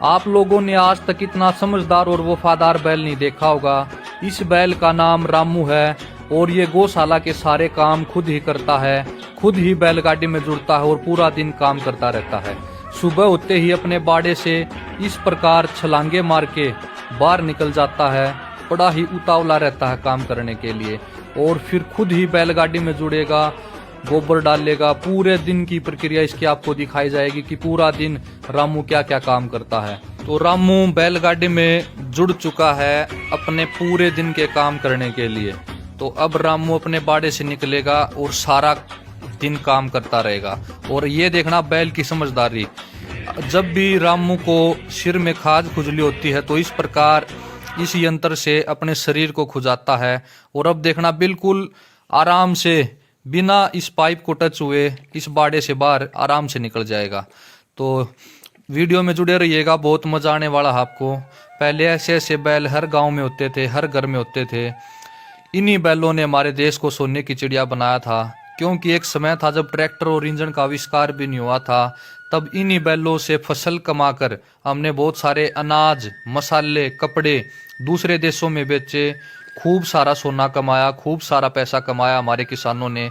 आप लोगों ने आज तक इतना समझदार और वफादार बैल नहीं देखा होगा। इस बैल का नाम रामू है और ये गौशाला के सारे काम खुद ही करता है, खुद ही बैलगाड़ी में जुड़ता है और पूरा दिन काम करता रहता है। सुबह होते ही अपने बाड़े से इस प्रकार छलांगे मार के बाहर निकल जाता है। बड़ा ही उतावला रहता है काम करने के लिए और फिर खुद ही बैलगाड़ी में जुड़ेगा, गोबर डालेगा। पूरे दिन की प्रक्रिया इसकी आपको दिखाई जाएगी कि पूरा दिन रामू क्या क्या काम करता है। तो रामू बैलगाड़ी में जुड़ चुका है अपने पूरे दिन के काम करने के लिए। तो अब रामू अपने बाड़े से निकलेगा और सारा दिन काम करता रहेगा। और ये देखना बैल की समझदारी, जब भी रामू को सिर में खाज खुजली होती है तो इस प्रकार इस यंत्र से अपने शरीर को खुजाता है। और अब देखना बिल्कुल आराम से बिना इस पाइप को टच हुए इस बाड़े से बाहर आराम से निकल जाएगा। तो वीडियो में जुड़े रहिएगा, बहुत मजा आने वाला है आपको। पहले ऐसे ऐसे बैल हर गांव में होते थे, हर घर में होते थे। इन्हीं बैलों ने हमारे देश को सोने की चिड़िया बनाया था, क्योंकि एक समय था जब ट्रैक्टर और इंजन का आविष्कार भी नहीं हुआ था। तब इन्हीं बैलों से फसल कमाकर हमने बहुत सारे अनाज, मसाले, कपड़े दूसरे देशों में बेचे, खूब सारा सोना कमाया, खूब सारा पैसा कमाया हमारे किसानों ने।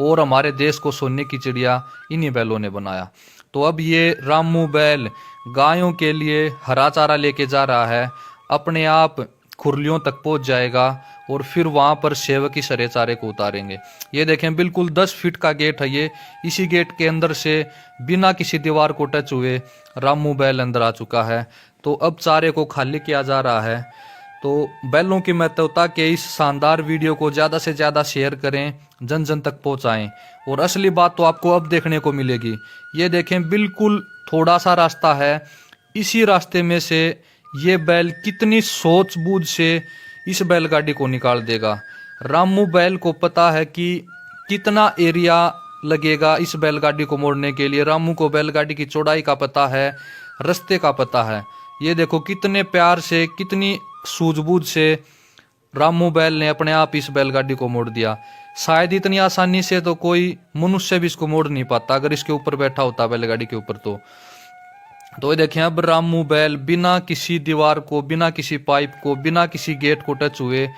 और हमारे देश को सोने की चिड़िया इन्हीं बैलों ने बनाया। तो अब ये रामू बैल गायों के लिए हरा चारा लेके जा रहा है, अपने आप खुरलियों तक पहुंच जाएगा और फिर वहां पर सेवक ही सरे चारे को उतारेंगे। ये देखें बिल्कुल 10 फीट का गेट है ये। इसी गेट के अंदर से बिना किसी दीवार को टच हुए रामू बैल अंदर आ चुका है। तो अब चारे को खाली किया जा रहा है। तो बैलों की महत्वता के इस शानदार वीडियो को ज़्यादा से ज़्यादा शेयर करें, जन जन तक पहुंचाएं। और असली बात तो आपको अब देखने को मिलेगी। ये देखें बिल्कुल थोड़ा सा रास्ता है, इसी रास्ते में से ये बैल कितनी सूझबूझ से इस बैलगाड़ी को निकाल देगा। रामू बैल को पता है कि कितना एरिया लगेगा इस बैलगाड़ी को मोड़ने के लिए। रामू को बैलगाड़ी की चौड़ाई का पता है, रास्ते का पता है। ये देखो कितने प्यार से, कितनी सूझबूझ से रामू बैल ने अपने आप इस बैलगाड़ी को मोड़ दिया। शायद इतनी आसानी से तो कोई मनुष्य भी इसको मोड़ नहीं पाता अगर इसके ऊपर बैठा होता बैलगाड़ी के ऊपर। तो ये देखें अब रामू बैल बिना किसी दीवार को, बिना किसी पाइप को, बिना किसी गेट को टच हुए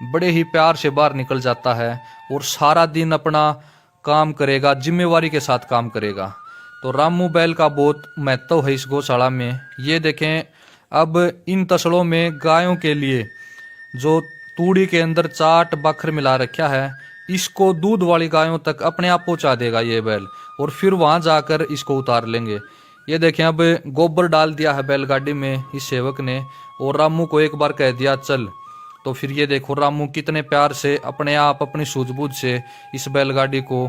बड़े ही प्यार से बाहर निकल जाता है और सारा दिन अपना काम करेगा, जिम्मेवारी के साथ काम करेगा। तो रामू बैल का बहुत महत्व है इस गौशाला में। ये देखें अब इन तसड़ों में गायों के लिए जो तूड़ी के अंदर चाट बखर मिला रखा है, इसको दूध वाली गायों तक अपने आप पहुंचा देगा ये बैल और फिर वहां जाकर इसको उतार लेंगे। ये देखें अब गोबर डाल दिया है बैलगाड़ी में इस सेवक ने और रामू को एक बार कह दिया चल। तो फिर ये देखो रामू कितने प्यार से अपने आप अपनी सूझबूझ से इस बैलगाड़ी को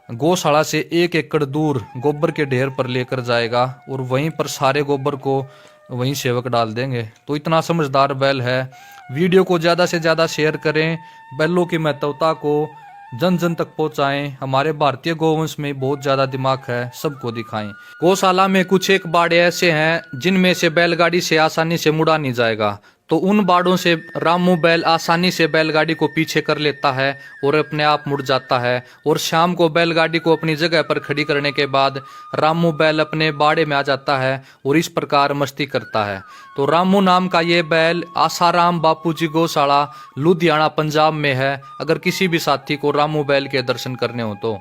गौशाला से 1 एकड़ दूर गोबर के ढेर पर लेकर जाएगा और वहीं पर सारे गोबर को वहीं सेवक डाल देंगे। तो इतना समझदार बैल है। वीडियो को ज़्यादा से ज़्यादा शेयर करें, बैलों की महत्वता को जन जन तक पहुंचाएं। हमारे भारतीय गौवंश में बहुत ज़्यादा दिमाग है, सबको दिखाएं। गौशाला में कुछ एक बाड़े ऐसे हैं जिनमें से बैलगाड़ी से आसानी से मुड़ा नहीं जाएगा। तो उन बाड़ों से रामू बैल आसानी से बैलगाड़ी को पीछे कर लेता है और अपने आप मुड़ जाता है। और शाम को बैलगाड़ी को अपनी जगह पर खड़ी करने के बाद रामू बैल अपने बाड़े में आ जाता है और इस प्रकार मस्ती करता है। तो रामू नाम का ये बैल आसाराम बापूजी गौशाला लुधियाना पंजाब में है। अगर किसी भी साथी को रामू बैल के दर्शन करने हो तो